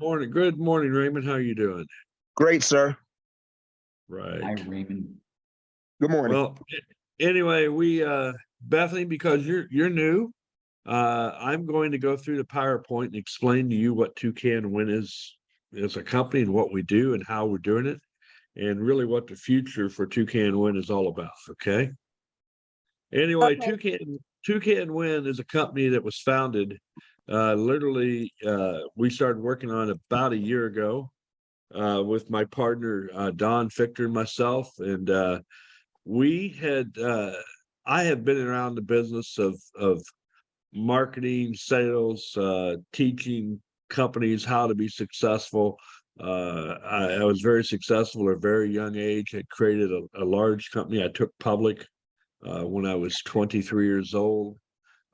Morning. Good morning, Raymond. How you doing? Great, sir. Right. Hi, Raymond. Good morning. Well, anyway, we Bethany, because you're new, I'm going to go through the PowerPoint and explain to you what TcA&x is as a company and what we do and how we're doing it, and really what the future for TcA&x is all about. Okay. Anyway, Okay. TcA&x is a company that was founded literally we started working on it about a year ago with my partner Don Fiechter and myself, and we had I had been around the business of marketing, sales, teaching companies how to be successful. I was very successful at a very young age. I created a large company I took public when I was 23 years old.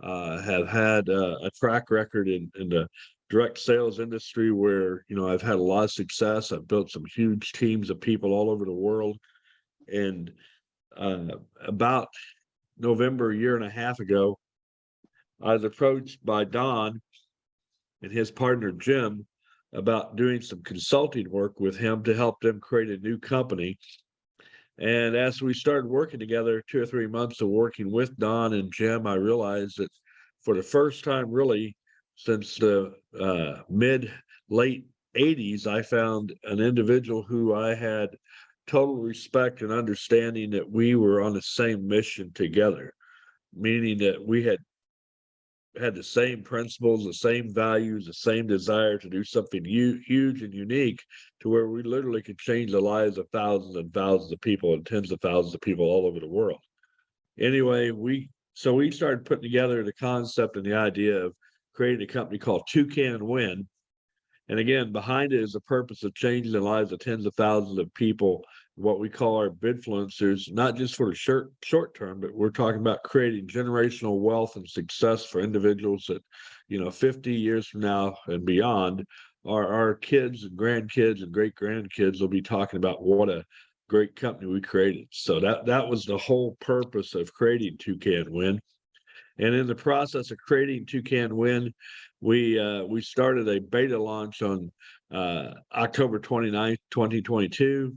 Have had a track record in the direct sales industry where, I've had a lot of success. I've built some huge teams of people all over the world. And about November, a year and a half ago, I was approached by Don and his partner, Jim, about doing some consulting work with him to help them create a new company. And as we started working together, 2 or 3 months of working with Don and Jim, I realized that for the first time, really, since the late 80s, I found an individual who I had total respect and understanding that we were on the same mission together, meaning that we had the same principles, the same values, the same desire to do something huge and unique, to where we literally could change the lives of thousands and thousands of people and tens of thousands of people all over the world. Anyway, we started putting together the concept and the idea of creating a company called ToucanWin. And again, behind it is the purpose of changing the lives of tens of thousands of people, what we call our bidfluencers, not just for the short term, but we're talking about creating generational wealth and success for individuals that, 50 years from now and beyond, our kids and grandkids and great grandkids will be talking about what a great company we created. So that was the whole purpose of creating TcA&x. And in the process of creating TcA&x, we started a beta launch on October 29th, 2022.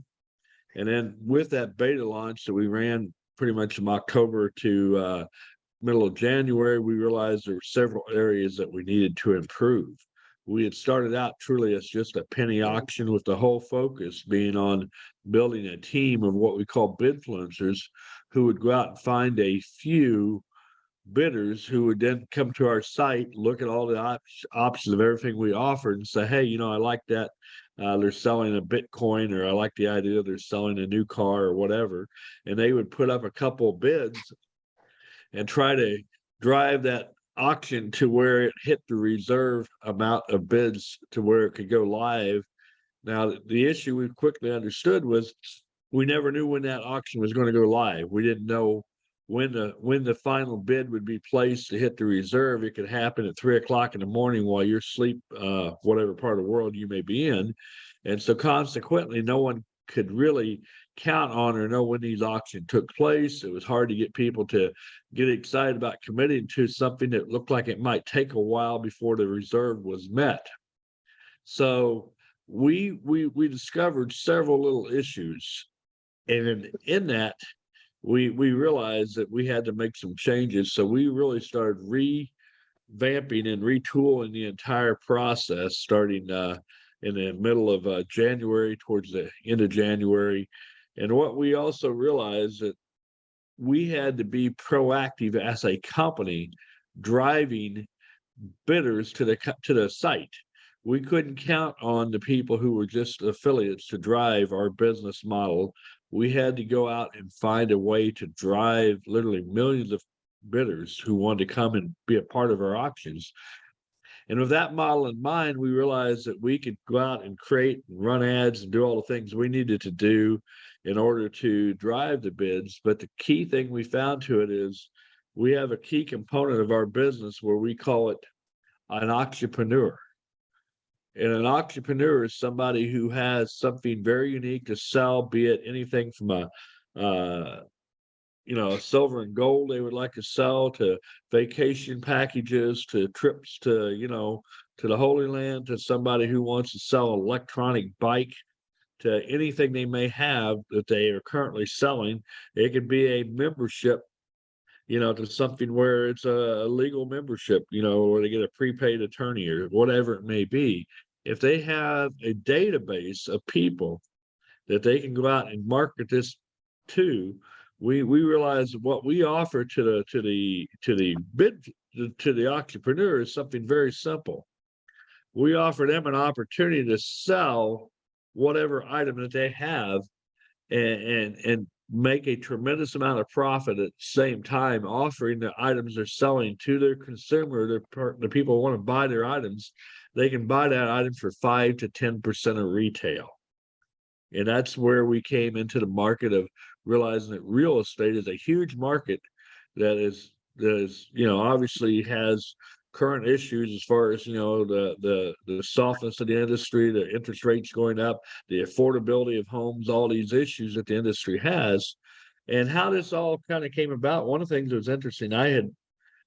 And then with that beta launch that we ran pretty much from October to middle of January, we realized there were several areas that we needed to improve. We had started out truly as just a penny auction, with the whole focus being on building a team of what we call bidfluencers, who would go out and find a few bidders who would then come to our site, look at all the options of everything we offered, and say, hey, I like that they're selling a Bitcoin, or I like the idea they're selling a new car or whatever. And they would put up a couple of bids and try to drive that auction to where it hit the reserve amount of bids to where it could go live. Now, the issue we quickly understood was we never knew when that auction was going to go live. We didn't know when the final bid would be placed to hit the reserve. It could happen at 3 o'clock in the morning while you're asleep, whatever part of the world you may be in. And so consequently, no one could really count on or know when these auctions took place. It was hard to get people to get excited about committing to something that looked like it might take a while before the reserve was met. So we discovered several little issues, and in that we realized that we had to make some changes. So we really started revamping and retooling the entire process, starting in the middle of January, towards the end of January. And what we also realized that we had to be proactive as a company, driving bidders to the site. We couldn't count on the people who were just affiliates to drive our business model. We had to go out and find a way to drive literally millions of bidders who wanted to come and be a part of our auctions. And with that model in mind, we realized that we could go out and create and run ads and do all the things we needed to do in order to drive the bids. But the key thing we found to it is we have a key component of our business where we call it an entrepreneur. And an entrepreneur is somebody who has something very unique to sell, be it anything from a silver and gold they would like to sell, to vacation packages, to trips to, to the Holy Land, to somebody who wants to sell an electronic bike, to anything they may have that they are currently selling. It could be a membership, to something where it's a legal membership, where they get a prepaid attorney or whatever it may be. If they have a database of people that they can go out and market this to, we realize what we offer to the entrepreneur is something very simple. We offer them an opportunity to sell whatever item that they have and make a tremendous amount of profit at the same time, offering the items they're selling to their consumer, the people who want to buy their items. They can buy that item for 5 to 10% of retail. And that's where we came into the market of realizing that real estate is a huge market that is obviously has current issues as far as the softness of the industry, the interest rates going up, the affordability of homes, all these issues that the industry has. And how this all kind of came about, one of the things that was interesting, I had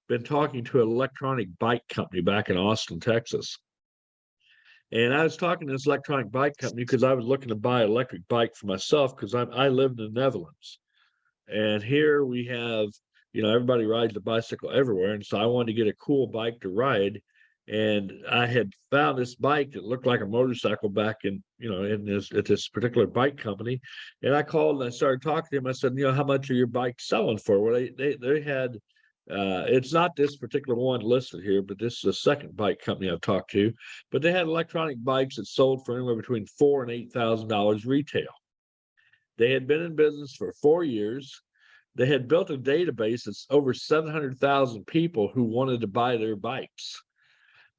been talking to an electronic bike company back in Austin, Texas. And I was talking to this electronic bike company because I was looking to buy an electric bike for myself because I live in the Netherlands. And here we have, everybody rides a bicycle everywhere. And so I wanted to get a cool bike to ride. And I had found this bike that looked like a motorcycle back at this particular bike company. And I called and I started talking to him. I said, how much are your bikes selling for? Well, they had, it's not this particular one listed here, but this is the second bike company I've talked to. But they had electronic bikes that sold for anywhere between $4,000 and $8,000 retail. They had been in business for 4 years. They had built a database that's over 700,000 people who wanted to buy their bikes.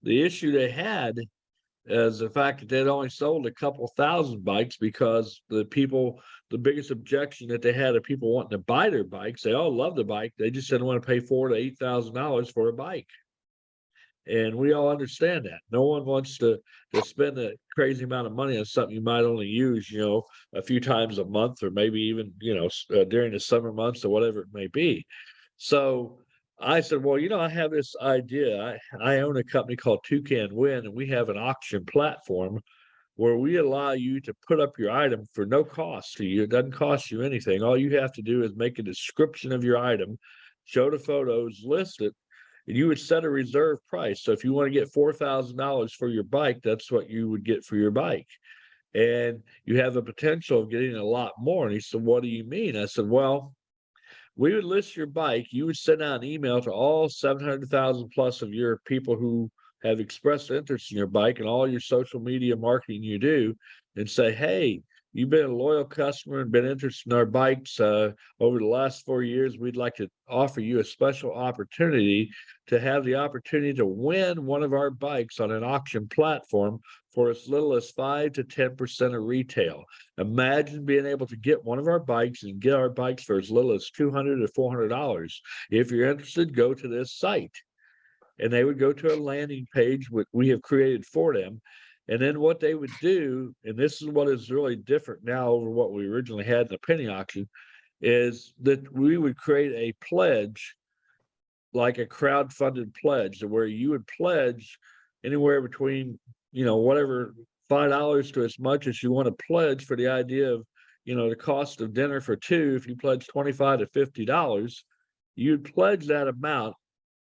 The issue they had is the fact that they'd only sold a couple thousand bikes because the biggest objection that they had of people wanting to buy their bikes, they all love the bike. They just didn't want to pay $4,000 to $8,000 for a bike. And we all understand that. No one wants to spend a crazy amount of money on something you might only use, a few times a month, or maybe even, during the summer months or whatever it may be. So I said, well, I have this idea. I own a company called ToucanWin, and we have an auction platform where we allow you to put up your item for no cost to you. It doesn't cost you anything. All you have to do is make a description of your item, show the photos, list it, and you would set a reserve price. So if you want to get $4,000 for your bike, that's what you would get for your bike. And you have the potential of getting a lot more. And he said, what do you mean? I said, well, we would list your bike. You would send out an email to all 700,000 plus of your people who have expressed interest in your bike and all your social media marketing you do, and say, hey, you've been a loyal customer and been interested in our bikes over the last 4 years. We'd like to offer you a special opportunity to have the opportunity to win one of our bikes on an auction platform for as little as 5 to 10% of retail. Imagine being able to get one of our bikes and get our bikes for as little as $200 to $400. If you're interested, go to this site. And they would go to a landing page which we have created for them. And then what they would do, and this is what is really different now over what we originally had in the penny auction, is that we would create a pledge, like a crowdfunded pledge, where you would pledge anywhere between, whatever, $5 to as much as you want to pledge for the idea of, the cost of dinner for two. If you pledge $25 to $50, you'd pledge that amount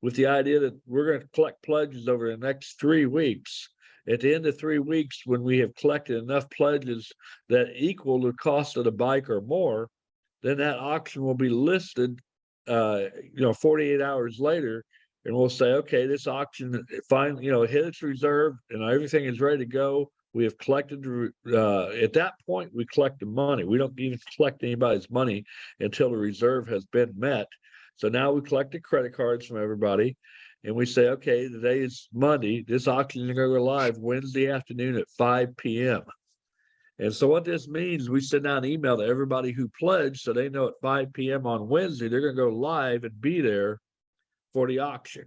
with the idea that we're going to collect pledges over the next 3 weeks. At the end of 3 weeks, when we have collected enough pledges that equal the cost of the bike or more, then that auction will be listed, 48 hours later, and we'll say, okay, this auction finally, hit its reserve and everything is ready to go. We have collected, at that point, we collect the money. We don't even collect anybody's money until the reserve has been met. So now we collect the credit cards from everybody, and we say, okay, today is Monday. This auction is going to go live Wednesday afternoon at 5 p.m. And so what this means, we send out an email to everybody who pledged so they know at 5 p.m. on Wednesday, they're going to go live and be there for the auction.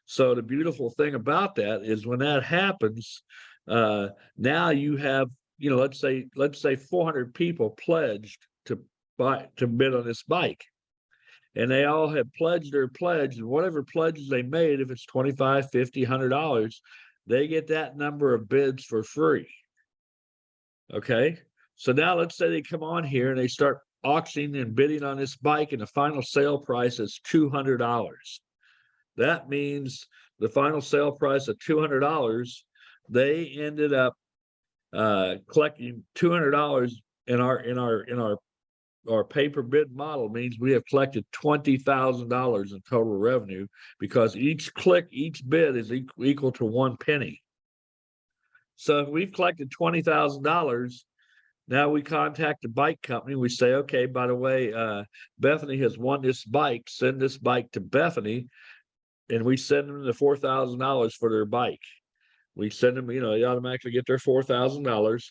So the beautiful thing about that is when that happens, now you have, let's say 400 people pledged to bid on this bike. And they all have pledged their pledge, and whatever pledges they made, if it's $25, $50, $100, they get that number of bids for free. Okay. So now let's say they come on here and they start auctioning and bidding on this bike, and the final sale price is $200. That means the final sale price of $200, they ended up collecting $200 in our pay per bid model. Means we have collected $20,000 in total revenue, because each click, each bid is equal to 1 penny. So if we've collected $20,000, now we contact the bike company. We say, okay, by the way, Bethany has won this bike. Send this bike to Bethany, and we send them the $4,000 for their bike. We send them, they automatically get their $4,000.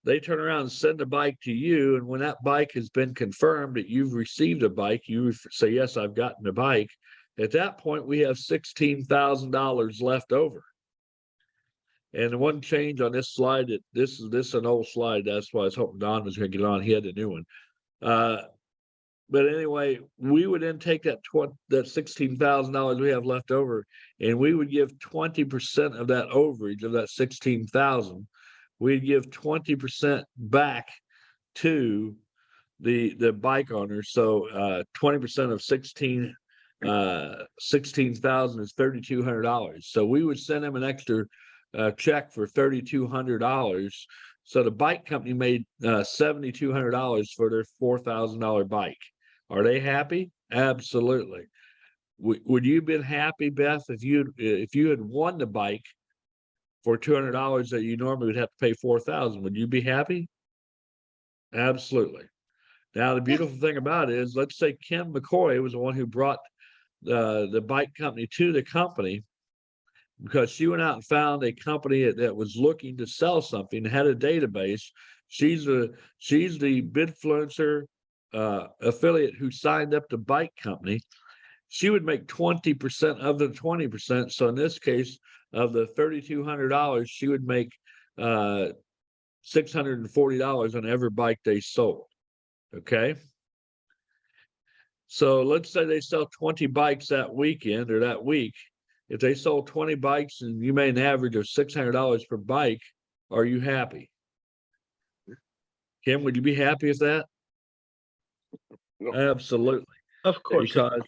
They turn around and send a bike to you. And when that bike has been confirmed that you've received a bike, you say, yes, I've gotten a bike. At that point, we have $16,000 left over. And the one change on this slide, that this is an old slide. That's why I was hoping Don was going to get on. He had a new one. But anyway, we would then take that $16,000 we have left over, and we would give 20% of that overage of that $16,000. We'd give 20% back to the bike owner. So 20% of 16,000 is $3,200. So we would send them an extra check for $3,200. So the bike company made $7,200 for their $4,000 bike. Are they happy? Absolutely. Would you have been happy, Beth, if you had won the bike for $200 that you normally would have to pay $4,000? Would you be happy? Absolutely. Now the beautiful thing about it is, let's say Kim McCoy was the one who brought the bike company to the company, because she went out and found a company that was looking to sell something, had a database. She's the Bidfluencer affiliate who signed up the bike company. She would make 20% of the 20%. So in this case, of the $3,200, she would make $640 on every bike they sold. Okay. So let's say they sell 20 bikes that weekend or that week. If they sold 20 bikes and you made an average of $600 per bike, are you happy? Kim, would you be happy with that? Absolutely. Of course. Because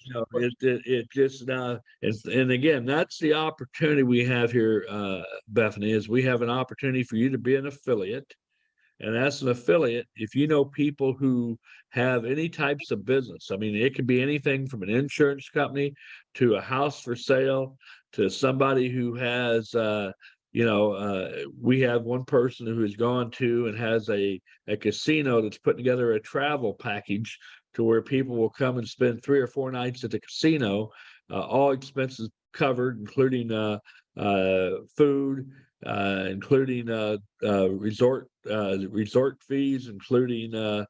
it just now, and again, that's the opportunity we have here, Bethany, is we have an opportunity for you to be an affiliate. And as an affiliate, if you know people who have any types of business, I mean, it could be anything from an insurance company to a house for sale to somebody who has, we have one person who has gone to and has a casino that's putting together a travel package to where people will come and spend 3 or 4 nights at the casino, all expenses covered, including food, including resort fees, including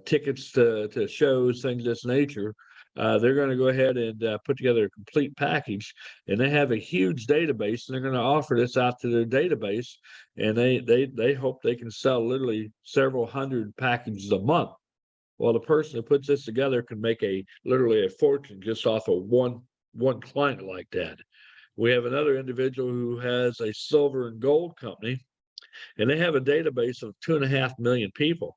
tickets to shows, things of this nature. They're going to go ahead and put together a complete package, and they have a huge database, and they're going to offer this out to their database, and they hope they can sell literally several hundred packages a month. Well, the person who puts this together can make literally a fortune just off of one client like that. We have another individual who has a silver and gold company, and they have a database of 2.5 million people.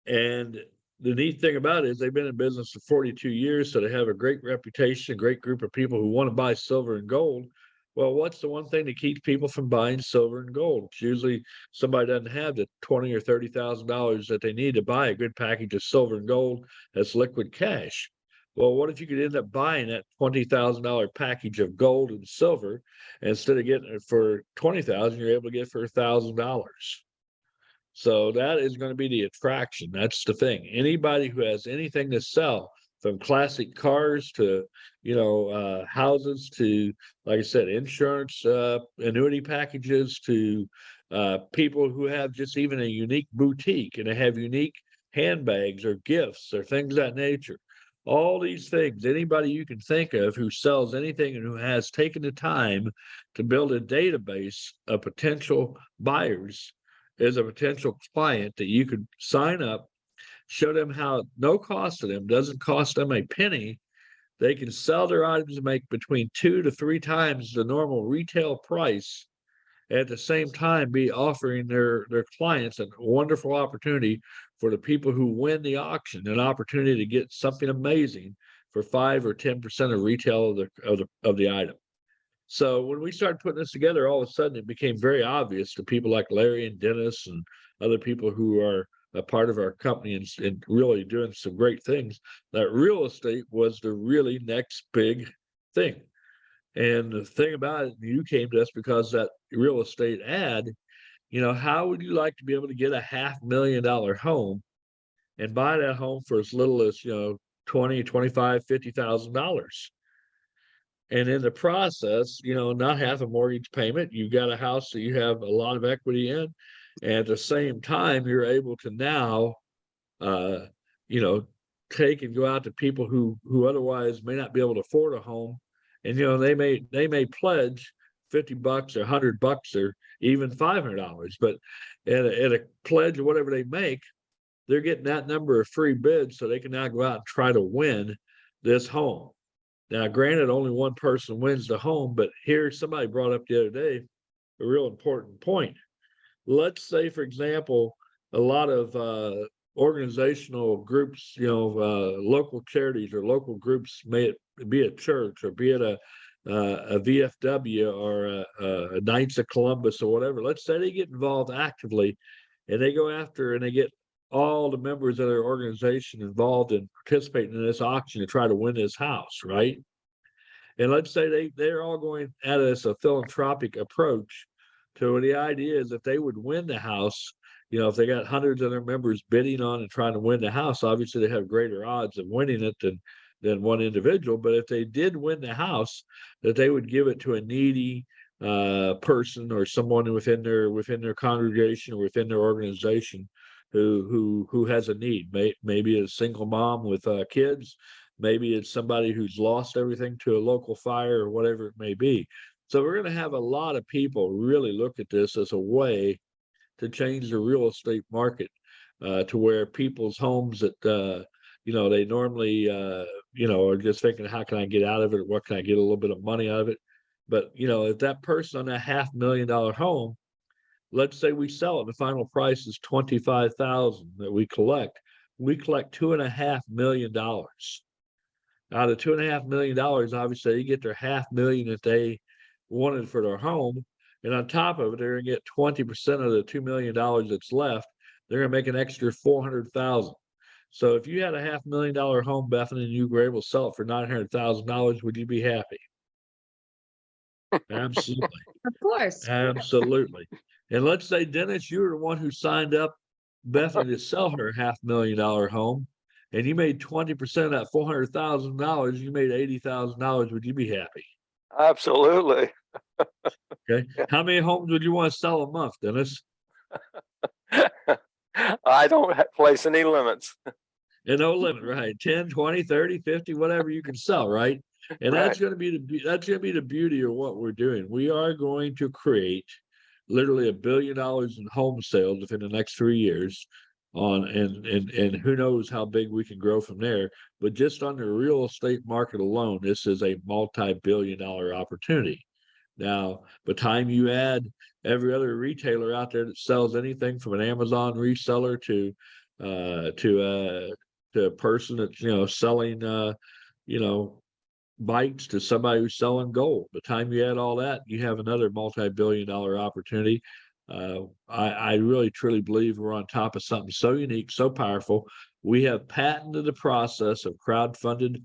And the neat thing about it is they've been in business for 42 years, so they have a great reputation, a great group of people who want to buy silver and gold. Well, what's the one thing that keeps people from buying silver and gold? It's usually somebody doesn't have the $20,000 or $30,000 that they need to buy a good package of silver and gold that's liquid cash. Well, what if you could end up buying that $20,000 package of gold and silver, and instead of getting it for $20,000, you're able to get it for $1,000? So that is going to be the attraction. That's the thing. Anybody who has anything to sell, from classic cars to, houses to, like I said, insurance, annuity packages to people who have just even a unique boutique and they have unique handbags or gifts or things of that nature. All these things, anybody you can think of who sells anything and who has taken the time to build a database of potential buyers is a potential client that you could sign up, show them how no cost to them, doesn't cost them a penny, they can sell their items and make between 2 to 3 times the normal retail price, at the same time be offering their clients a wonderful opportunity for the people who win the auction, an opportunity to get something amazing for 5 or 10% of retail of the item. So when we started putting this together, all of a sudden it became very obvious to people like Larry and Dennis and other people who are a part of our company and really doing some great things, that real estate was the really next big thing. And the thing about it, you came to us because that real estate ad, how would you like to be able to get a $500,000 home and buy that home for as little as, $20, $25, $50,000? And in the process, not have a mortgage payment. You've got a house that you have a lot of equity in. And at the same time, you're able to now, take and go out to people who otherwise may not be able to afford a home. And, they may pledge $50 or $100 or even $500, but at a pledge or whatever they make, they're getting that number of free bids so they can now go out and try to win this home. Now, granted, only one person wins the home, but here somebody brought up the other day a real important point. Let's say, for example, a lot of organizational groups, local charities or local groups, may it be a church or be it a VFW or a Knights of Columbus or whatever. Let's say they get involved actively and they go after and they get all the members of their organization involved in participating in this auction to try to win this house, right? And let's say they're all going at this a philanthropic approach to the idea is if they would win the house, if they got hundreds of their members bidding on and trying to win the house, obviously they have greater odds of winning it than one individual. But if they did win the house, that they would give it to a needy person or someone within their congregation or within their organization who has a need. Maybe a single mom with kids, maybe it's somebody who's lost everything to a local fire or whatever it may be. So we're going to have a lot of people really look at this as a way to change the real estate market to where people's homes that they normally are just thinking, how can I get out of it? Or what can I get a little bit of money out of it? But if that person on that $500,000 home, let's say we sell it, the final price is $25,000 that we collect $2.5 million. Out of $2.5 million, obviously they get their $500,000 that they wanted for their home. And on top of it, they're gonna get 20% of the $2 million that's left. They're gonna make an extra $400,000. So if you had a $500,000 home, Bethany, and you were able to sell it for $900,000, would you be happy? Absolutely. Of course. Absolutely. And let's say, Dennis, you were the one who signed up Bethany to sell her $500,000 home, and you made 20% of that $400,000. You made $80,000. Would you be happy? Absolutely. Okay. How many homes would you want to sell a month, Dennis? I don't place any limits. And no limit, right? 10, 20, 30, 50, whatever you can sell, right? And that's going to be the beauty of what we're doing. We are going to create literally $1 billion in home sales within the next 3 years and who knows how big we can grow from there. But just on the real estate market alone, this is a multi-billion-dollar opportunity. Now, by the time you add every other retailer out there that sells anything from an Amazon reseller to a person that's selling bikes to somebody who's selling gold. By the time you add all that, you have another multi-billion-dollar opportunity. I really truly believe we're on top of something so unique, so powerful. We have patented the process of crowdfunded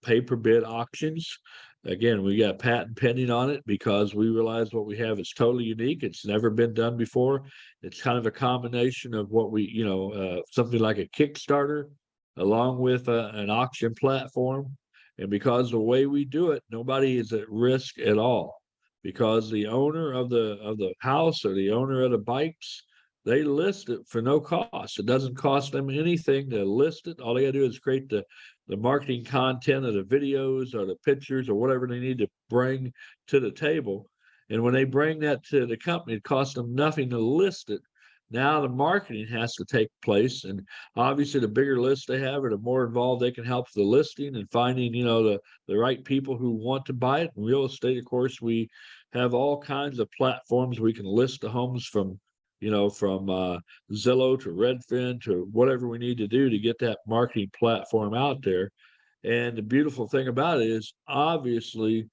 pay-per-bid auctions. Again, we got patent pending on it because we realize what we have is totally unique. It's never been done before. It's kind of a combination of what we, something like a Kickstarter along with an auction platform. And because the way we do it, nobody is at risk at all. Because the owner of the house or the owner of the bikes, they list it for no cost. It doesn't cost them anything to list it. All they gotta do is create the marketing content of the videos or the pictures or whatever they need to bring to the table. And when they bring that to the company, it costs them nothing to list it. Now the marketing has to take place, and obviously the bigger list they have, or the more involved they can help with the listing and finding, the right people who want to buy it. In real estate, of course, we have all kinds of platforms we can list the homes from, from Zillow to Redfin to whatever we need to do to get that marketing platform out there. And the beautiful thing about it is, obviously,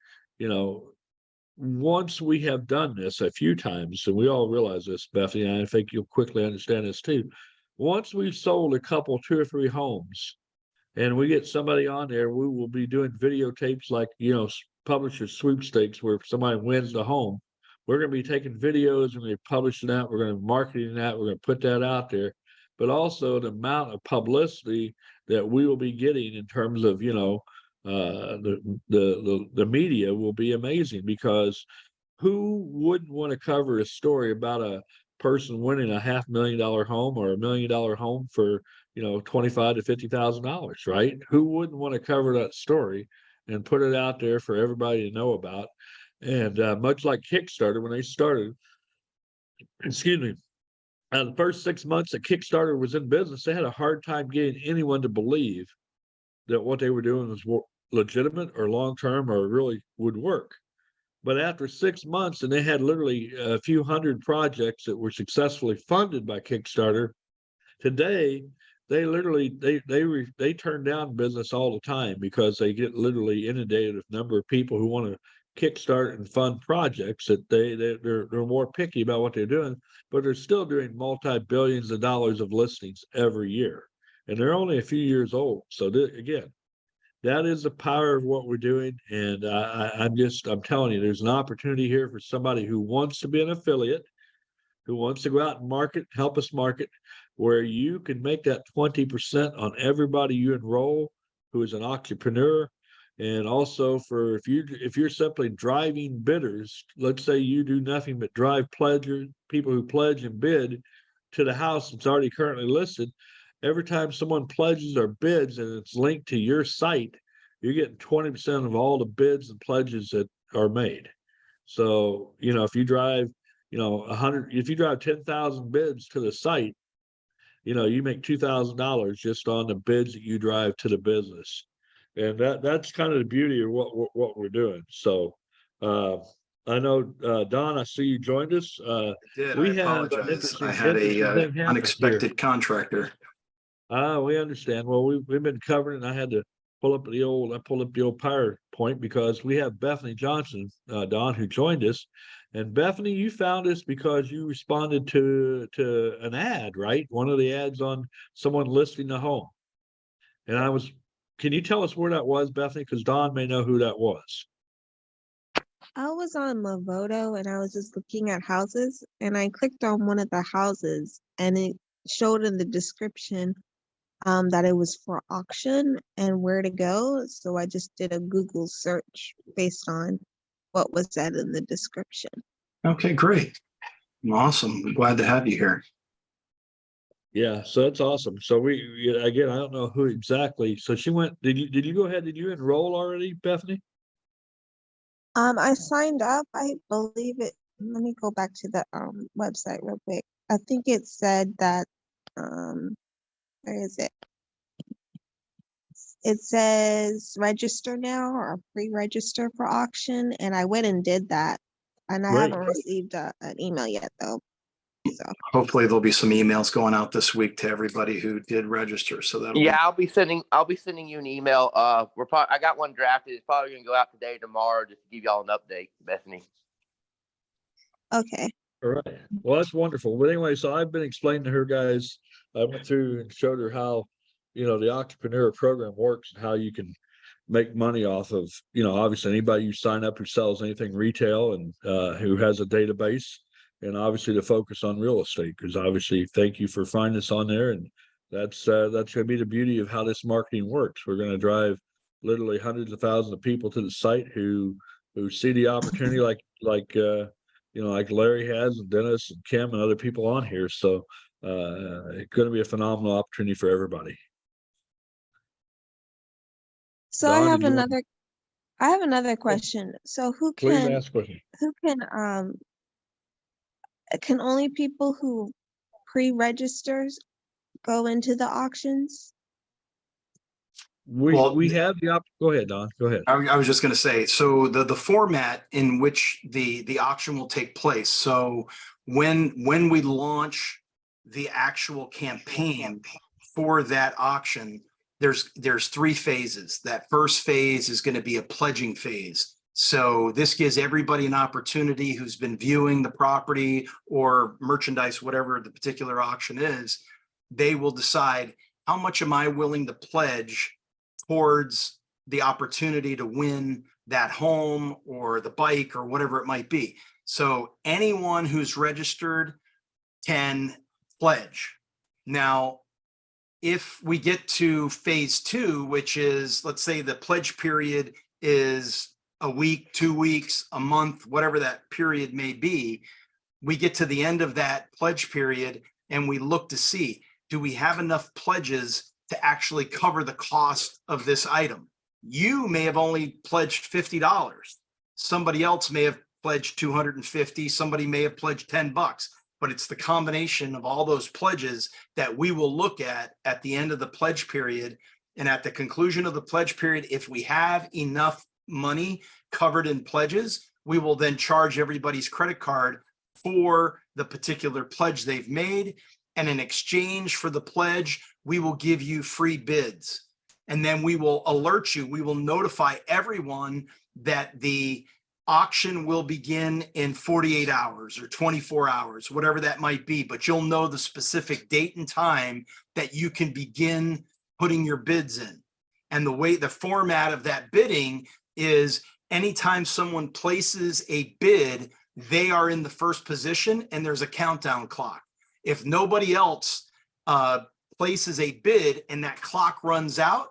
once we have done this a few times, and we all realize this, Bethany, and I think you'll quickly understand this too. Once we've sold a couple, 2 or 3 homes, and we get somebody on there, we will be doing videotapes like, publisher sweepstakes, where if somebody wins the home, we're going to be taking videos and we're publishing that, we're going to be marketing that, we're going to put that out there. But also the amount of publicity that we will be getting in terms of, the media will be amazing, because who wouldn't want to cover a story about a person winning a $500,000 home or $1 million home for, $25,000 to $50,000, right? Who wouldn't want to cover that story and put it out there for everybody to know about? And much like Kickstarter, when they started, excuse me, the first 6 months that Kickstarter was in business, they had a hard time getting anyone to believe that what they were doing was legitimate or long-term or really would work. But after 6 months, and they had literally a few hundred projects that were successfully funded by Kickstarter, today they literally they turn down business all the time, because they get literally inundated with a number of people who want to kickstart and fund projects that they're more picky about what they're doing, but they're still doing multi-billions of dollars of listings every year, and they're only a few years old. So again, that is the power of what we're doing. And I'm telling you, there's an opportunity here for somebody who wants to be an affiliate, who wants to go out and market, help us market, where you can make that 20% on everybody you enroll who is an entrepreneur. And also for if you're simply driving bidders, let's say you do nothing but drive people who pledge and bid to the house that's already currently listed. Every time someone pledges or bids and it's linked to your site, you're getting 20% of all the bids and pledges that are made. So, if you drive, 100, if you drive 10,000 bids to the site, you make $2,000 just on the bids that you drive to the business. And that's kind of the beauty of what we're doing. So I know, Don, I see you joined us. Did. We I have apologize. I had a unexpected contractor. We understand. Well, we've been covering it, and I had to pull up the old PowerPoint, because we have Bethany Johnson, Don, who joined us. And Bethany, you found us because you responded to an ad, right? One of the ads on someone listing the home. And can you tell us where that was, Bethany? Because Don may know who that was. I was on Movoto and I was just looking at houses, and I clicked on one of the houses and it showed in the description that it was for auction and where to go. So I just did a Google search based on what was said in the description. Okay, great. Awesome. I'm glad to have you here. Yeah, so that's awesome. So again, I don't know who exactly. So she went, did you go ahead? Did you enroll already, Bethany? I signed up, I believe it. Let me go back to the website real quick. I think it said that where is it? It says register now or pre-register for auction, and I went and did that, and I haven't received an email yet though. So hopefully there'll be some emails going out this week to everybody who did register. So that'll I'll be sending you an email. I got one drafted. It's probably gonna go out today, tomorrow, just to give y'all an update, Bethany. okay. All right. Well, that's wonderful. But anyway, so I've been explaining to her, guys. I went through and showed her how, the entrepreneur program works and how you can make money off of, obviously anybody you sign up who sells anything retail and who has a database, and obviously to focus on real estate, because obviously thank you for finding us on there. And that's going to be the beauty of how this marketing works. We're going to drive literally hundreds of thousands of people to the site who see the opportunity like Larry has, and Dennis and Kim and other people on here. So it's going to be a phenomenal opportunity for everybody. So Don, I have another question. So Please ask a question. can only people who pre-registers go into the auctions? Well, We have the go ahead, Don, go ahead. I was just going to say, so the format in which the auction will take place. So when we launch the actual campaign for that auction, there's 3 phases. That first phase is going to be a pledging phase. So this gives everybody an opportunity who's been viewing the property or merchandise, whatever the particular auction is. They will decide, how much am I willing to pledge towards the opportunity to win that home or the bike or whatever it might be. So anyone who's registered can pledge. Now, if we get to phase 2, which is, let's say the pledge period is a week, 2 weeks, a month, whatever that period may be, we get to the end of that pledge period and we look to see, do we have enough pledges to actually cover the cost of this item? You may have only pledged $50. Somebody else may have pledged $250. Somebody may have pledged $10, but it's the combination of all those pledges that we will look at the end of the pledge period. And at the conclusion of the pledge period, if we have enough money covered in pledges, we will then charge everybody's credit card for the particular pledge they've made. And in exchange for the pledge, we will give you free bids. And then we will alert you, we will notify everyone that the auction will begin in 48 hours or 24 hours, whatever that might be. But you'll know the specific date and time that you can begin putting your bids in. And the format of that bidding is, anytime someone places a bid, they are in the first position and there's a countdown clock. If nobody else places a bid and that clock runs out,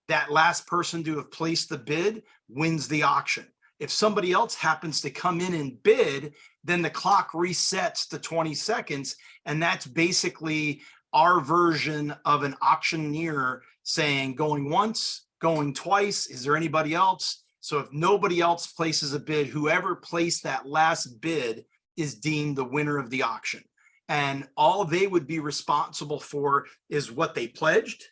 that last person to have placed the bid wins the auction. If somebody else happens to come in and bid, then the clock resets to 20 seconds. And that's basically our version of an auctioneer saying, going once, going twice, is there anybody else? So if nobody else places a bid, whoever placed that last bid is deemed the winner of the auction. And all they would be responsible for is what they pledged,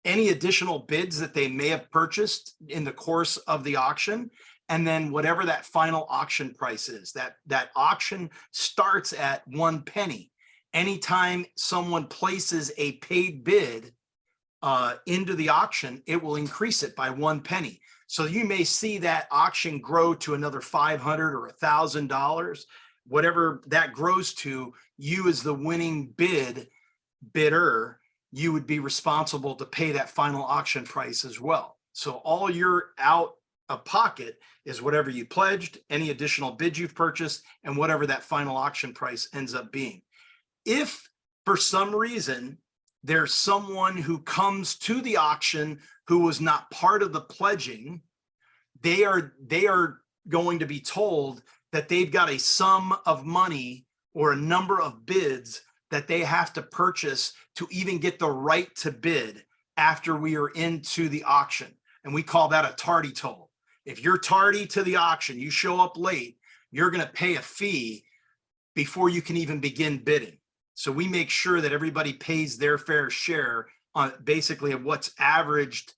any additional bids that they may have purchased in the course of the auction, and then whatever that final auction price is. That auction starts at 1 penny. Anytime someone places a paid bid into the auction, it will increase it by 1 penny. So you may see that auction grow to another $500 or $1,000, whatever that grows to. You as the winning bidder, you would be responsible to pay that final auction price as well. So all you're out of pocket is whatever you pledged, any additional bids you've purchased, and whatever that final auction price ends up being. If for some reason there's someone who comes to the auction who was not part of the pledging, they are going to be told that they've got a sum of money or a number of bids that they have to purchase to even get the right to bid after we are into the auction. And we call that a tardy toll. If you're tardy to the auction, you show up late, you're going to pay a fee before you can even begin bidding. So we make sure that everybody pays their fair share on basically of what's averaged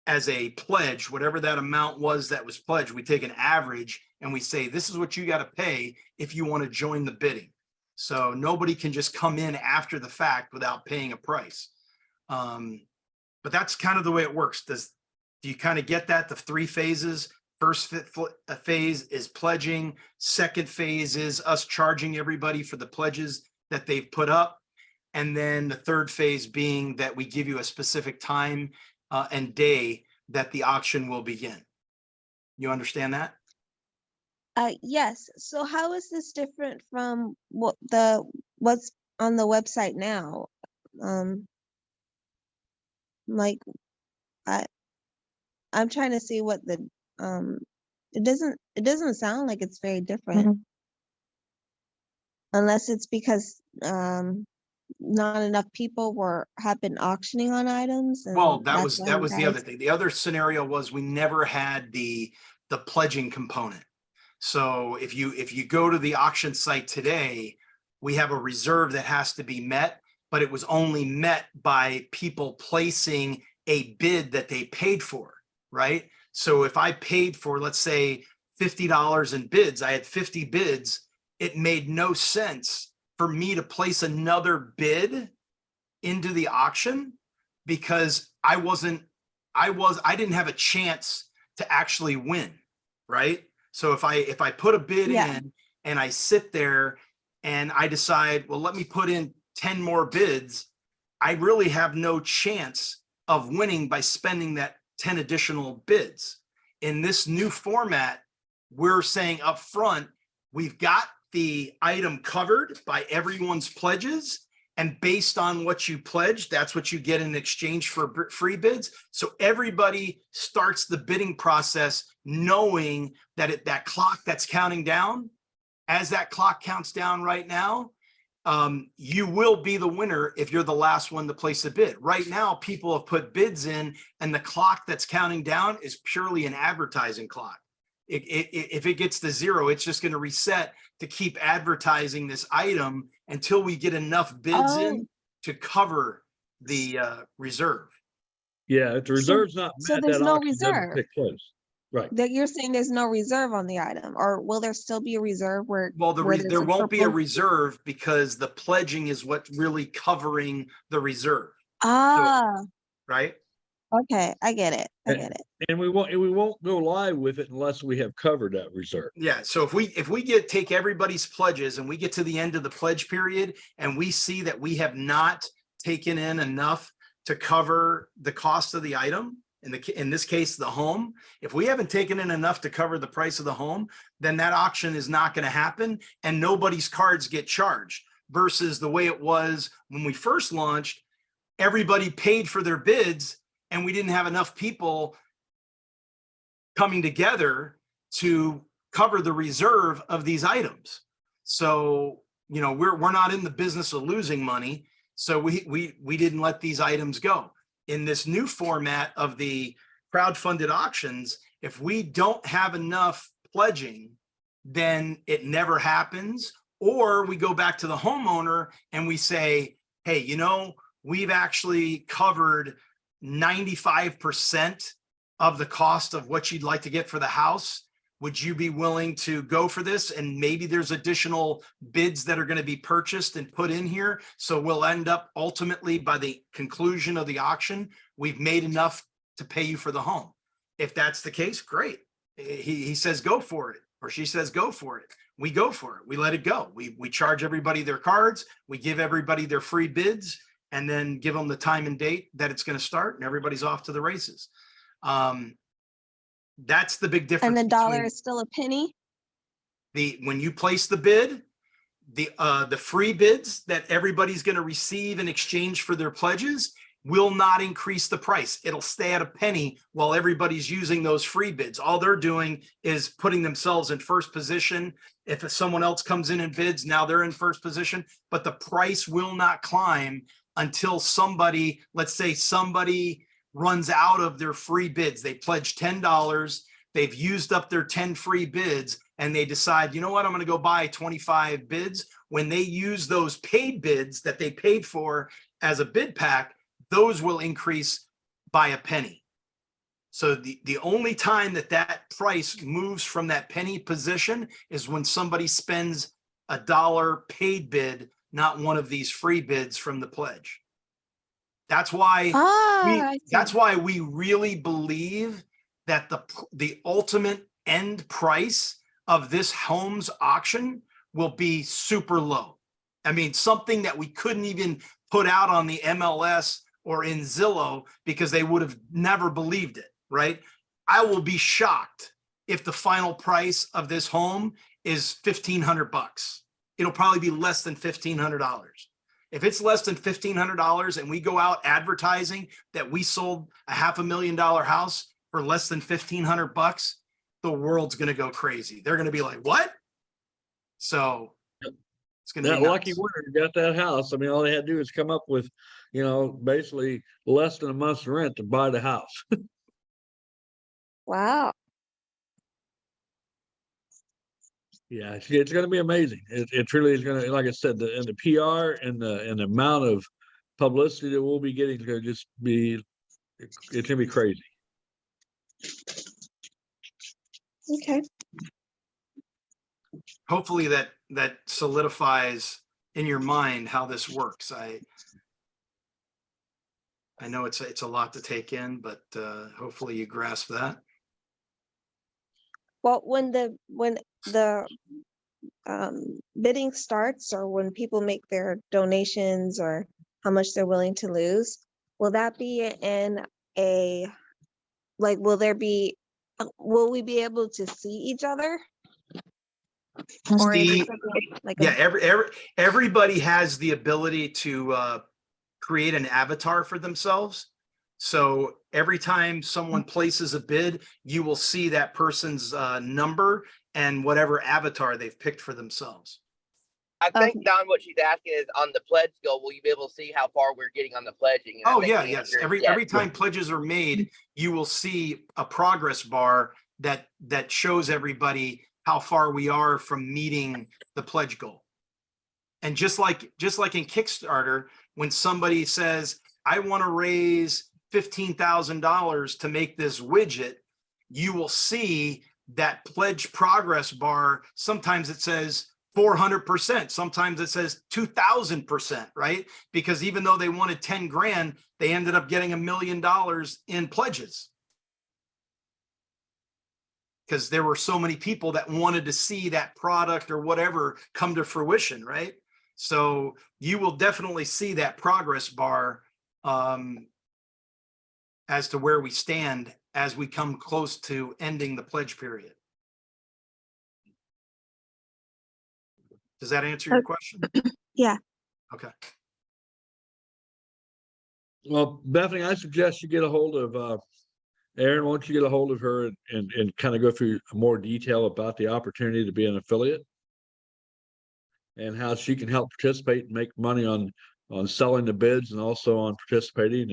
as a pledge, whatever that amount was that was pledged. We take an average and we say, this is what you got to pay if you want to join the bidding. So nobody can just come in after the fact without paying a price. But that's kind of the way it works. Do you kind of get that? The 3 phases. First phase is pledging. Second phase is us charging everybody for the pledges that they've put up. And then the third phase being that we give you a specific time and day that the auction will begin. You understand that? Yes. So how is this different from what's on the website now? Like I'm trying to see what the it doesn't sound like it's very different. Unless it's because not enough people have been auctioning on items. And Well, that was that's why the other thing. The other scenario was we never had the pledging component. So if you go to the auction site today, we have a reserve that has to be met, but it was only met by people placing a bid that they paid for, right? So if I paid for, let's say, $50 in bids, I had 50 bids, it made no sense for me to place another bid into the auction because I didn't have a chance to actually win, right? So if I put a bid in and I sit there and I decide, well, let me put in 10 more bids, I really have no chance of winning by spending that 10 additional bids. In this new format, we're saying up front, we've got the item covered by everyone's pledges. And based on what you pledge, that's what you get in exchange for free bids. So everybody starts the bidding process knowing that that clock that's counting down, as that clock counts down right now, you will be the winner if you're the last one to place a bid. Right now, people have put bids in and the clock that's counting down is purely an advertising clock. If it gets to 0, it's just going to reset to keep advertising this item until we get enough bids in to cover the reserve. Yeah, if the reserve's not so met, there's that no auction doesn't reserve. take place. Right. That you're saying there's no reserve on the item, or will there still be a reserve where? Well, where there there's won't be a proposed- reserve because the pledging is what's really covering the reserve, Ah, right? okay, I get it. I get it. And we won't go live with it unless we have covered that reserve. Yeah. So if we take everybody's pledges and we get to the end of the pledge period and we see that we have not taken in enough to cover the cost of the item, in this case, the home, if we haven't taken in enough to cover the price of the home, then that auction is not going to happen and nobody's cards get charged versus the way it was when we first launched. Everybody paid for their bids and we didn't have enough people coming together to cover the reserve of these items. So, you know, we're not in the business of losing money. So we didn't let these items go. In this new format of the crowdfunded auctions, if we don't have enough pledging, then it never happens. Or we go back to the homeowner and we say, hey, you know, we've actually covered 95% of the cost of what you'd like to get for the house. Would you be willing to go for this? And maybe there's additional bids that are going to be purchased and put in here. So we'll end up ultimately by the conclusion of the auction, we've made enough to pay you for the home. If that's the case, great. He says, go for it. Or she says, go for it. We go for it. We let it go. We charge everybody their cards. We give everybody their free bids and then give them the time and date that it's going to start and everybody's off to the races. That's the big difference. And the dollar is still a penny? When you place the bid, the free bids that everybody's going to receive in exchange for their pledges will not increase the price. It'll stay at a penny while everybody's using those free bids. All they're doing is putting themselves in first position. If someone else comes in and bids, now they're in first position, but the price will not climb until somebody, let's say somebody runs out of their free bids. They pledge $10. They've used up their 10 free bids and they decide, you know what, I'm going to go buy 25 bids. When they use those paid bids that they paid for as a bid pack, those will increase by a penny. So the only time that price moves from that penny position is when somebody spends $1 paid bid, not one of these free bids from the pledge. That's why we really believe that the ultimate end price of this home's auction will be super low. I mean, something that we couldn't even put out on the MLS or in Zillow because they would have never believed it, right? I will be shocked if the final price of this home is $1,500. It'll probably be less than $1,500. If it's less than $1,500 and we go out advertising that we sold a $500,000 house for less than $1,500, the world's going to go crazy. They're going to be like, what? So it's going to be that lucky winner got that house. I mean, all they had to do is come up with, you know, basically less than a month's rent to buy the house. Wow. Yeah, it's going to be amazing. It truly is going to, like I said, the PR and the amount of publicity that we'll be getting is going to just be, it's going to be crazy. Okay. Hopefully that solidifies in your mind how this works. I know it's a lot to take in, but hopefully you grasp that. Well, when the bidding starts, or when people make their donations or how much they're willing to lose, will that be in a, like, will we be able to see each other? Or is it something like Everybody has the ability to create an avatar for themselves. So every time someone places a bid, you will see that person's number and whatever avatar they've picked for themselves. I think, Don, what she's asking is on the pledge goal, will you be able to see how far we're getting on the pledging? And Oh yeah, yes. Every time pledges are made, you will see a progress bar that shows everybody how far we are from meeting the pledge goal. And just like in Kickstarter, when somebody says, I want to raise $15,000 to make this widget, you will see that pledge progress bar. Sometimes it says 400%. Sometimes it says 2,000%, right? Because even though they wanted 10 grand, they ended up getting $1 million in pledges. Because there were so many people that wanted to see that product or whatever come to fruition, right? So you will definitely see that progress bar as to where we stand as we come close to ending the pledge period. Does that answer your question? Yeah. Okay. Well, Bethany, I suggest you get a hold of Erin. Why don't you get a hold of her and kind of go through more detail about the opportunity to be an affiliate and how she can help participate and make money on selling the bids and also on participating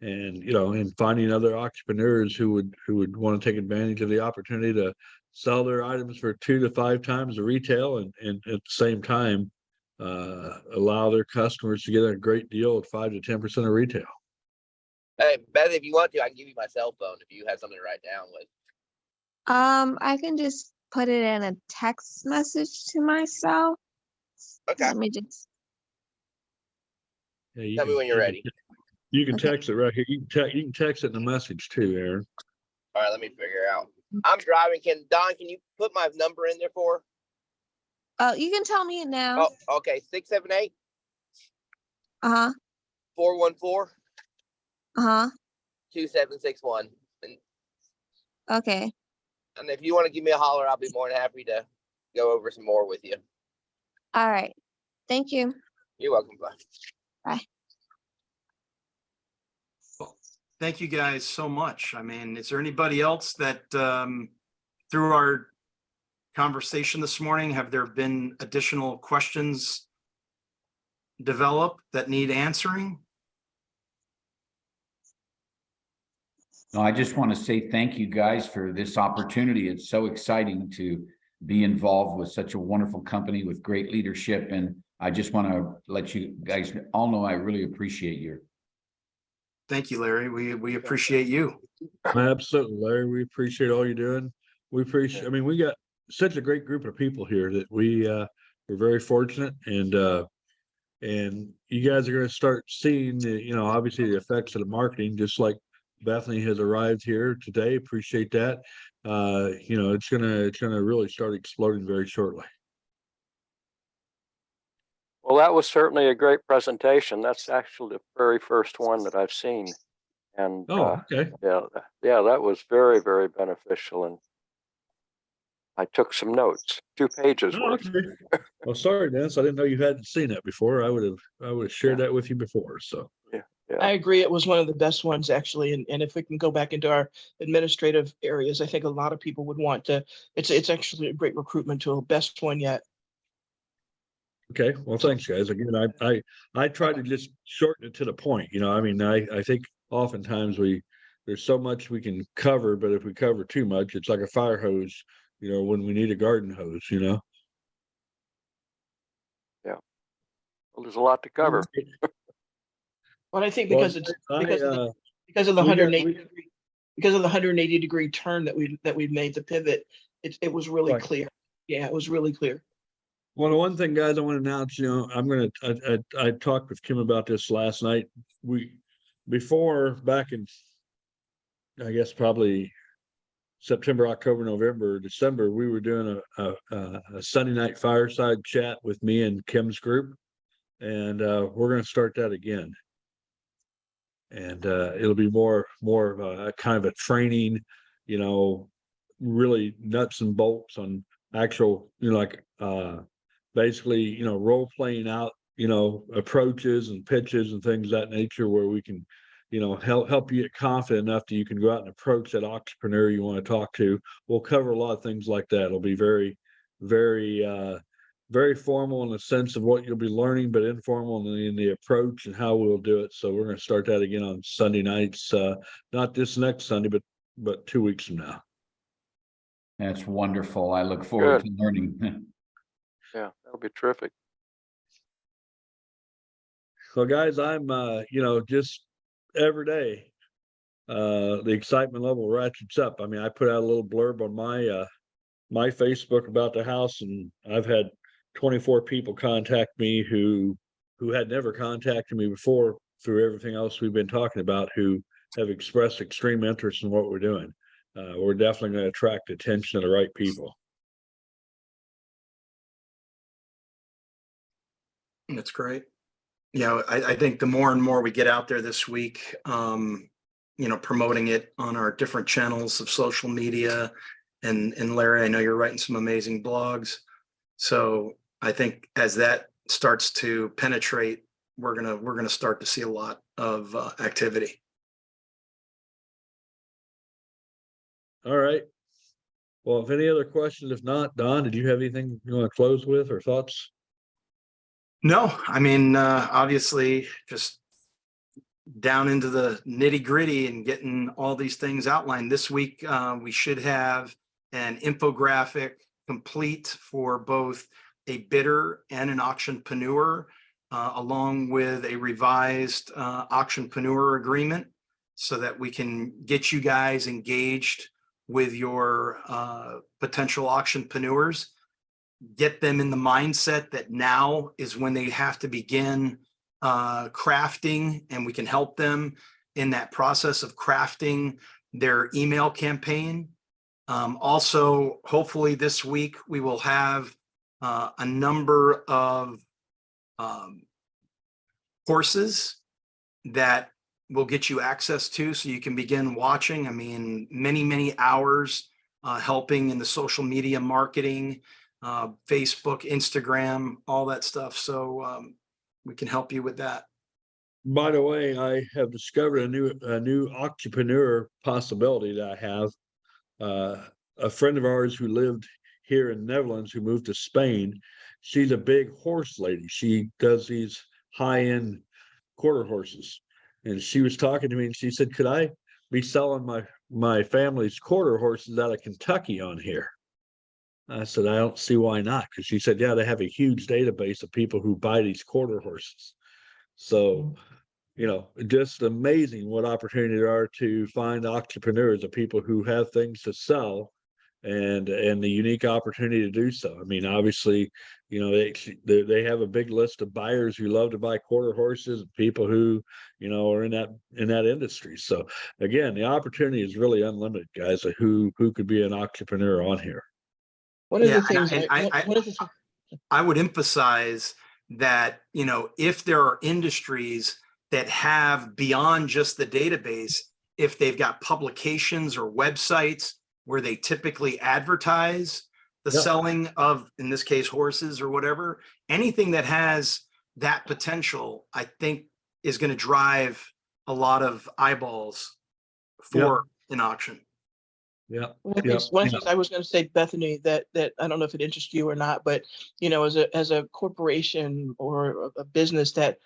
and you know, and finding other entrepreneurs who would want to take advantage of the opportunity to sell their items for 2 to 5 times the retail and at the same time allow their customers to get a great deal at 5 to 10% of retail. Hey, Beth, if you want to, I can give you my cell phone if you have something to write down with. I can just put it in a text message to myself. Okay. Let me just. Yeah, Tell me when you're ready. You can Okay. text it right here. You can text it in a message too, Aaron. All right, let me figure out. I'm driving. Don, can you put my number in there for her? Oh, you can tell me it now. Oh, okay. 678 Uh-huh. 414 Uh-huh. 2761. Okay. And if you want to give me a holler, I'll be more than happy to go over some more with you. All right. Thank you. You're welcome. Bye. Bye. Thank you guys so much. I mean, is there anybody else that through our conversation this morning, have there been additional questions developed that need answering? No, I just want to say thank you guys for this opportunity. It's so exciting to be involved with such a wonderful company with great leadership. And I just want to let you guys all know I really appreciate you. Thank you, Larry. We appreciate you. Absolutely, Larry. We appreciate all you're doing. We appreciate, I mean, we got such a great group of people here that we're very fortunate, and you guys are going to start seeing the, you know, obviously the effects of the marketing, just like Bethany has arrived here today. Appreciate that. You know, it's gonna really start exploding very shortly. Well, that was certainly a great presentation. That's actually the very first one that I've seen. And Okay. yeah, that was very, very beneficial. And I took some notes, 2 pages worth. Okay. Well, sorry, Dennis. I didn't know you hadn't seen that before. I would have shared that with you before. So Yeah. I agree. It was one of the best ones, actually. And if we can go back into our administrative areas, I think a lot of people would want to. It's actually a great recruitment tool. Best one yet. okay. Well, thanks, guys. Again, I try to just shorten it to the point. You know, I mean, I think oftentimes there's so much we can cover, but if we cover too much, it's like a fire hose. when we need a garden hose, Well, there's a lot to cover. Well, I think Well, because it's because of the we got- 180-degree turn that we've made the pivot, it was really Right. clear. Yeah, it was really clear. Well, the one thing, guys, I want to announce, I talked with Kim about this last night. Back in, I guess, probably September, October, November, December, we were doing a Sunday night fireside chat with me and Kim's group. And we're going to start that again. And it'll be more of a kind of a training, really nuts and bolts on actual, basically, role playing out, approaches and pitches and things of that nature, where we can, help you get confident enough that you can go out and approach that entrepreneur you want to talk to. We'll cover a lot of things like that. It'll be very, very, very formal in the sense of what you'll be learning, but informal in the approach and how we'll do it. So we're going to start that again on Sunday nights, not this next Sunday, but 2 weeks from now. That's wonderful. I look forward to learning. Yeah, that'll be terrific. So guys, I'm, just every day, the excitement level ratchets up. I mean, I put out a little blurb on my Facebook about the house, and I've had 24 people contact me who had never contacted me before through everything else we've been talking about, who have expressed extreme interest in what we're doing. We're definitely going to attract the attention of the right people. That's great. Yeah, I think the more and more we get out there this week, promoting it on our different channels of social media, and Larry, I know you're writing some amazing blogs. So I think as that starts to penetrate, we're gonna start to see a lot of activity. All right. Well, if any other questions, if not, Don, did you have anything you want to close with or thoughts? No, I mean, obviously just down into the nitty gritty and getting all these things outlined this week. We should have an infographic complete for both a bidder and an auctionpreneur, along with a revised auctionpreneur agreement, so that we can get you guys engaged with your potential auctionpreneurs, get them in the mindset that now is when they have to begin crafting, and we can help them in that process of crafting their email campaign. Also, hopefully this week we will have a number of courses that will get you access to, so you can begin watching. I mean, many hours helping in the social media marketing, Facebook, Instagram, all that stuff. So we can help you with that. By the way, I have discovered a new entrepreneur possibility that I have. A friend of ours who lived here in Netherlands, who moved to Spain, she's a big horse lady. She does these high-end quarter horses. And she was talking to me and she said, could I be selling my family's quarter horses out of Kentucky on here? I said, I don't see why not. Because she said, yeah, they have a huge database of people who buy these quarter horses. So, just amazing what opportunity there are to find entrepreneurs, of people who have things to sell, and the unique opportunity to do so. I mean, obviously, they have a big list of buyers who love to buy quarter horses, and people who, are in that industry. So again, the opportunity is really unlimited, guys, of who could be an entrepreneur on here. One of Yeah, the things I would emphasize that, if there are industries that have beyond just the database, if they've got publications or websites where they typically advertise the selling of, in this case, horses or whatever, anything that has that potential, I think is going to drive a lot of eyeballs for an auction. Yeah. One of the things I was going to say, Bethany, that I don't know if it interests you or not, but as a corporation or a business that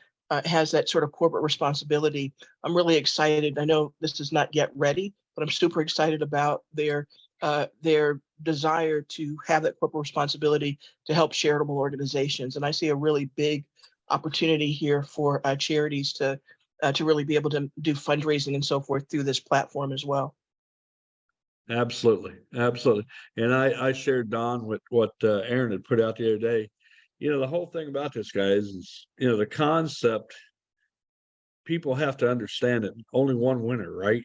has that sort of corporate responsibility, I'm really excited. I know this is not yet ready, but I'm super excited about their desire to have that corporate responsibility to help charitable organizations. And I see a really big opportunity here for charities to really be able to do fundraising and so forth through this platform as well. Absolutely, absolutely. And I shared Don with what Aaron had put out the other day. You know, the whole thing about this, guys, is, you know, the concept, people have to understand it. Only one winner, right?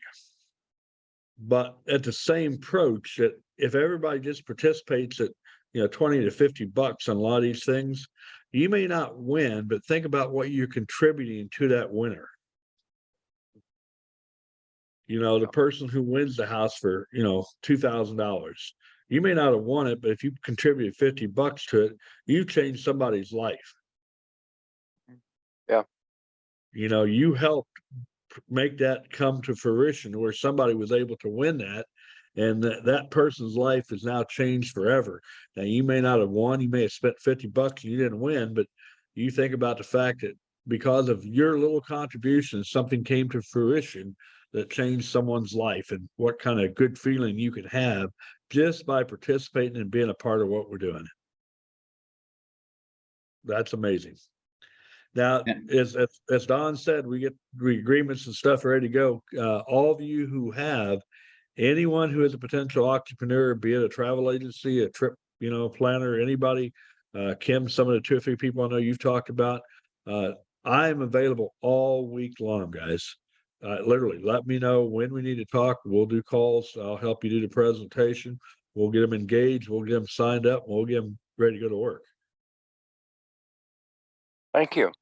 But at the same approach, that if everybody just participates at, you know, 20 to 50 bucks on a lot of these things, you may not win, but think about what you're contributing to that winner. You know, the person who wins the house for, you know, $2,000, you may not have won it, but if you contributed 50 bucks to it, you changed somebody's life. Yeah. You know, you helped make that come to fruition where somebody was able to win that, and that person's life is now changed forever. Now, you may not have won, you may have spent 50 bucks and you didn't win, but you think about the fact that because of your little contribution, something came to fruition that changed someone's life, and what kind of good feeling you can have just by participating and being a part of what we're doing. That's amazing. Now, as Don said, we get the agreements and stuff ready to go. All of you who have anyone who is a potential entrepreneur, be it a travel agency, a trip, you know, planner, anybody, Kim, some of the 2 or 3 people I know you've talked about, I am available all week long, guys. Literally, let me know when we need to talk. We'll do calls. I'll help you do the presentation. We'll get them engaged. We'll get them signed up. And we'll get them ready to go to work. Thank you.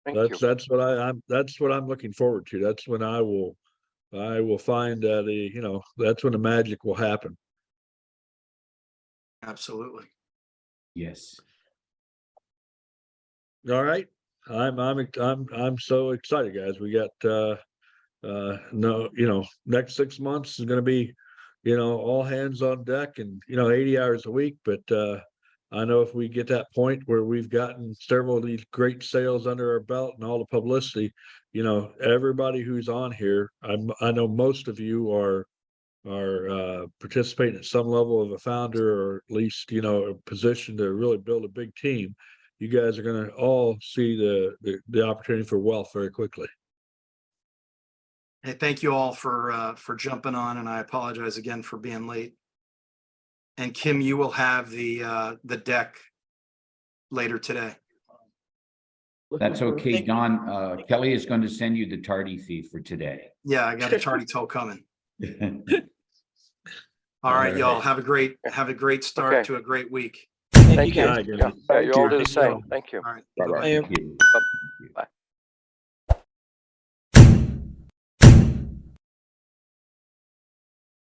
That's what I'm looking forward to. That's when I will find you know, that's when the magic will happen. Absolutely. Yes. All right. I'm so excited, guys. We got no, you know, next 6 months is going to be, you know, all hands on deck and, you know, 80 hours a week. But I know if we get that point where we've gotten several of these great sales under our belt and all the publicity, you know, everybody who's on here, I know most of you are participating at some level of a founder, or at least, you know, a position to really build a big team. You guys are going to all see the opportunity for wealth very quickly. Hey, thank you all for jumping on, and I apologize again for being late. And Kim, you will have the deck later today. That's okay, Don. Kelley is going to send you the tardy fee for today. Yeah, I got a tardy toe coming. All right, y'all have a great start to a great week. Thank you, you. guys. Yeah, you all do the same. Thank you. All right. Bye-bye. Bye. Thank you. Bye.